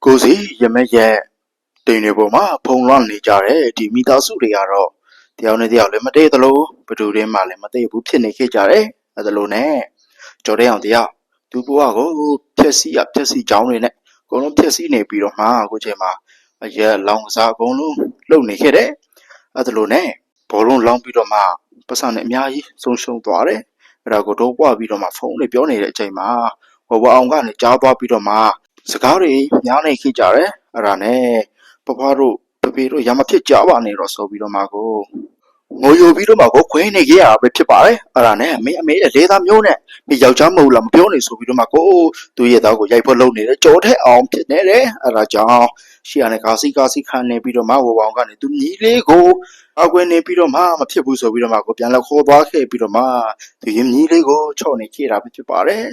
ကိုစီရမက်ရဲ့တိမ်တွေပေါ်မှာဖုံလွှမ်းနေကြတဲ့ဒီမိသားစုတွေကတော့တယောက်နဲ့တယောက်လည်းမတည့်သလိုဘသူတွေမှလည်းမတည့်ဘူးဖြစ်နေခဲ့ကြတယ်အဲဒါလို့နဲ့ကြော်တဲ့အောင်တယောက်သူ့ဘဝကိုဖြက်စီကြောင်းတွေနဲ့အကုန်လုံးဖြက်စီနေပြီးတော့မှအခုချိန်မှာအရက်လောင်ကစားအကုန်လုံးလုံနေခဲ့တယ်အဲဒါလို့နဲ့ဘောလုံးလောင်ပြီးတော့မှပတ်စံနဲ့အများကြီးဆုံးရှုံးသွားတယ်အဲ့ဒါကိုတော့ပွားပြီးတော့မှဖုန်းနဲ့ပြောနေတဲ့အချိန်မှာဘဝအောင်ကနေကြားသွားပြီးတော့မှစကားတွေများနေခဲ့ကြတယ်အဲ့ဒါနဲ့ပပတို့ပပေတို့ရမဖြစ်ကြပါနဲ့တော့ဆိုပြီးတော့မှကိုငိုယိုပြီးတော့မှကိုခွင်းနေကြရပဲဖြစ်ပါတယ်အဲ့ဒါနဲ့အမေလေးသားမျိုးနဲ့ဒီယောက်ျားမဟုတ်လားမပြောနေဆိုပြီးတော့မှကိုသူ့ရဲ့သားကိုရိုက်ဖို့လုပ်နေတယ်ကြော်တဲ့အောင်ဖြစ်နေတယ်အဲ့ဒါကြောင့်ရှီရနဲ့ကာစီခံနေပြီးတော့မှဝဝအောင်ကနေသူညီလေးကိုအကွင်းနေပြီးတော့မှမဖြစ်ဘူးဆိုပြီးတော့မှကိုပြန်လက်ခေါ်သွားခဲ့ပြီးတော့မှသူညီလေးကိုချော့နေခဲ့တာဖြစ်ပါတယ်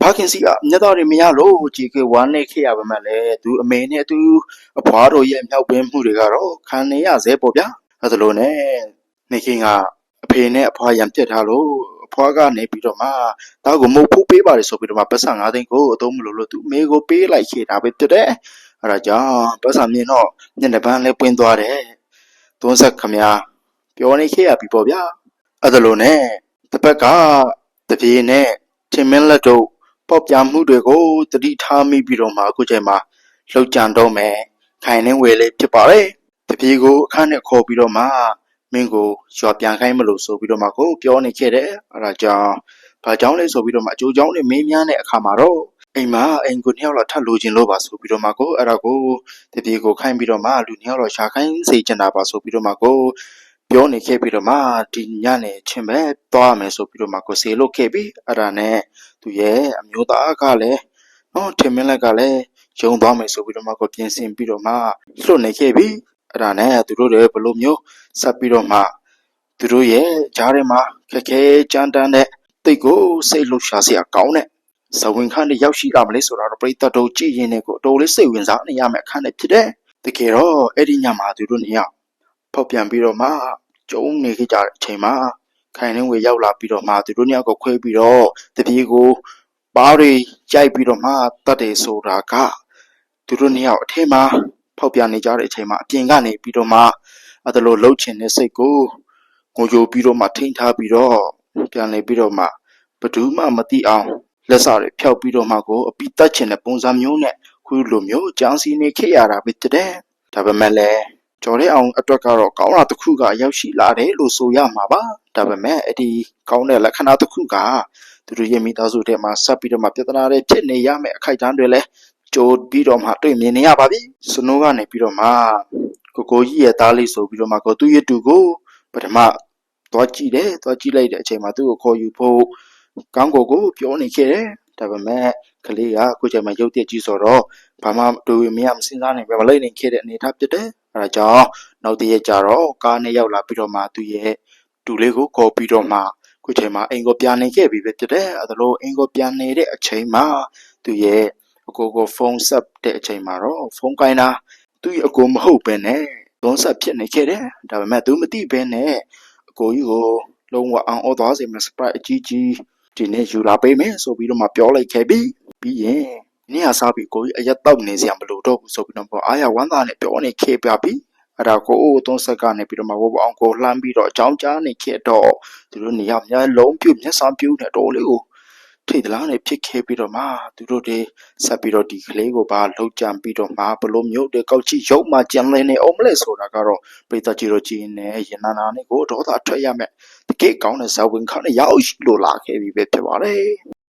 ဘာခင်စီကမျက်သားတွေမရလို့ကြေကေဝမ်းနေခဲ့ရပါမှလည်းသူအမေနဲ့သူအဖွားတို့ရဲ့မြောက်ပင်းမှုတွေကတော့ခံနေရစေပေါ့ဗျာအဲဒါလို့နဲ့နေခင်ကအဖေနဲ့အဖွားရံပြစ်ထားလို့အဖွားကနေပြီးတော့မှတောက်ကိုမုတ်ဖို့ပေးပါတယ်ဆိုပြီးတော့မှပတ်စံ9သိန်းကိုအသုံးမလို့လို့သူအမေကိုပေးလိုက်ခဲ့တာပဲဖြစ်တယ်အဲဒါကြောင့်ပတ်စံမြင်တော့ညနေပန်းလေးပွင့်သွားတယ်သွန်းဆက်ခမပြောနေခဲ့ရပြီပေါ့ဗျာအဲဒါလို့နဲ့တစ်ပတ်ကတပြေနဲ့ချင်းမင်းလက်တို့ပေါက်ပြမှုတွေကိုတတိထားမိပြီးတော့မှအခုချိန်မှာလှုပ်ကြံတော့မယ်ခိုင်နှင်းဝယ်လေးဖြစ်ပါတယ်တပြေကိုအခန်းနဲ့ခေါ်ပြီးတော့မှမင်းကိုရွာပြန်ခိုင်းမလို့ဆိုပြီးတော့မှကိုပြောနေခဲ့တယ်အဲဒါကြောင့်ဘာကြောင့်လဲဆိုပြီးတော့မှအကျိုးကြောင့်နဲ့မင်းများတဲ့အခါမှာတော့အိမ်မှာအိမ်ကိုနှစ်ယောက်လောက်ထပ်လိုချင်လို့ပါဆိုပြီးတော့မှကိုအဲ့ဒါကိုတပြေကိုခိုင်းပြီးတော့မှလူနှစ်ယောက်လောက်ရှာခိုင်းစေချင်တာပါဆိုပြီးတော့မှကိုပြောနေခဲ့ပြီးတော့မှဒီညနေချင်းပဲသွားမယ်ဆိုပြီးတော့မှကိုစေလို့ခဲ့ပြီးအဲ့ဒါနဲ့သူရဲ့အမျိုးသားကလည်းထင်မင်းလက်ကလည်းယုံသွားမယ်ဆိုပြီးတော့မှကိုပြင်ဆင်ပြီးတော့မှလွတ်နေခဲ့ပြီးအဲ့ဒါနဲ့သူတို့လည်းဘလို့မျိုးဆက်ပြီးတော့မှသူတို့ရဲ့ကြားထဲမှာခက်ခဲကြမ်းတမ်းတဲ့တိတ်ကိုစိတ်လှုပ်ရှားစရာကောင်းတဲ့ဇဝင်ခန့်နဲ့ရောက်ရှိလာမလဲဆိုတာတော့ပရိသတ်တို့ကြည်ရင်နဲ့ကိုအတော်လေးစိတ်ဝင်စားနေရမယ့်အခန်းနဲ့ဖြစ်တယ်တကယ်တော့အဲ့ဒီညမှာသူတို့နေရဖောက်ပြန်ပြီးတော့မှကျုံနေခဲ့ကြတဲ့အချိန်မှာခိုင်နှင်းဝေရောက်လာပြီးတော့မှသူတို့နှစ်ယောက်ကိုခွဲပြီးတော့တပြေကိုပါးတွေရိုက်ပြီးတော့မှတတ်တယ်ဆိုတာကသူတို့နှစ်ယောက်အထက်မှာဖောက်ပြန်နေကြတဲ့အချိန်မှာအပြင်ကနေပြီးတော့မှအဲ့ဒါလိုလှုပ်ချင်တဲ့စိတ်ကိုငိုကြိုပြီးတော့မှထိန်းထားပြီးတော့ပြန်နေပြီးတော့မှဘယ်သူမှမသိအောင်လက်စာတွေဖျောက်ပြီးတော့မှကိုအပိတတ်ချင်တဲ့ပုံစံမျိုးနဲ့ခုလိုမျိုးကြမ်းစီနေခဲ့ရတာပဲတဲ့ဒါပေမဲ့လည်းကျော်တဲ့အောင်အတွက်ကတော့ကောင်းတာတစ်ခုကရောက်ရှိလာတယ်လို့ဆိုရမှာပါဒါပေမဲ့အဲ့ဒီကောင်းတဲ့လက္ခဏာတစ်ခုကသူတို့ရဲ့မိသားစုထဲမှာဆက်ပြီးတော့မှပြဿနာတွေဖြစ်နေရမယ့်အခိုက်အတန့်တွေလည်းကြိုပြီးတော့မှတွေ့မြင်နေရပါပြီစနိုးကနေပြီးတော့မှကိုကြီးရဲ့သားလေးဆိုပြီးတော့မှကိုသူ့ရဲ့တူကိုပထမသွားကြည့်လိုက်တဲ့အချိန်မှာသူ့ကိုခေါ်ယူဖို့ကောင်းကိုပြောနေခဲ့တယ်ဒါပေမဲ့ကလေးကအခုချိန်မှာရုပ်တရက်ကြီးဆိုတော့ဘာမှတွေ့မရမစင်စားနိုင်ပဲမလိုက်နိုင်ခဲ့တဲ့အနေအထားဖြစ်တယ်အဲဒါကြောင့်နောက်တရက်ကျတော့ကားနဲ့ရောက်လာပြီးတော့မှသူ့ရဲ့တူလေးကိုခေါ်ပြီးတော့မှအခုချိန်မှာအိမ်ကိုပြန်နေခဲ့ပြီပဲဖြစ်တယ်အဲဒါလို့အိမ်ကိုပြန်နေတဲ့အချိန်မှာသူ့ရဲ့အကိုဖုန်းဆက်တဲ့အချိန်မှာတော့ဖုန်းကိုင်းတာသူ့ရဲ့အကိုမဟုတ်ပဲနဲ့ဖုန်းဆက်ဖြစ်နေခဲ့တယ်ဒါပေမဲ့သူမသိဘဲနဲ့အကိုကြီးကိုလုံးဝအောင်ဩသွားစေမယ့် surprise အကြီးဒီနေ့ယူလာပေးမယ်ဆိုပြီးတော့မှပြောလိုက်ခဲ့ပြီးရင်နေ့ဟာစားပြီးကိုကြီးအရက်တောက်နေစရာမလိုတော့ဘူးဆိုပြီးတော့အားရဝမ်းသာနဲ့ပြောနေခဲ့ပြပြီးအဲ့ဒါကိုသုံးဆက်ကနေပြီးတော့မှဝအောင်ကိုလှမ်းပြီးတော့အကြောင်းကြားနေခဲ့တော့သူတို့နေရာများလုံးပြုတ်မျက်စာပြုတ်နေတော့လေကိုထိတ်တလားနဲ့ဖြစ်ခဲ့ပြီးတော့မှသူတို့တွေဆက်ပြီးတော့ဒီကလေးကိုပါလှုပ်ကြံပြီးတော့မှဘလို့မျိုးတွေကောက်ချီရုံမှကြံလင်းနေအောင်မလဲဆိုတာကတော့ပိတ်သက်ကြီးတို့ကြီးနေရင်နာနဲ့ကိုဒေါသထွက်ရမယ်တကယ်ကောင်းတဲ့ဇဝင်ခန့်နဲ့ရောက်ရှိလို့လာခဲ့ပြီပဲဖြစ်ပါတယ်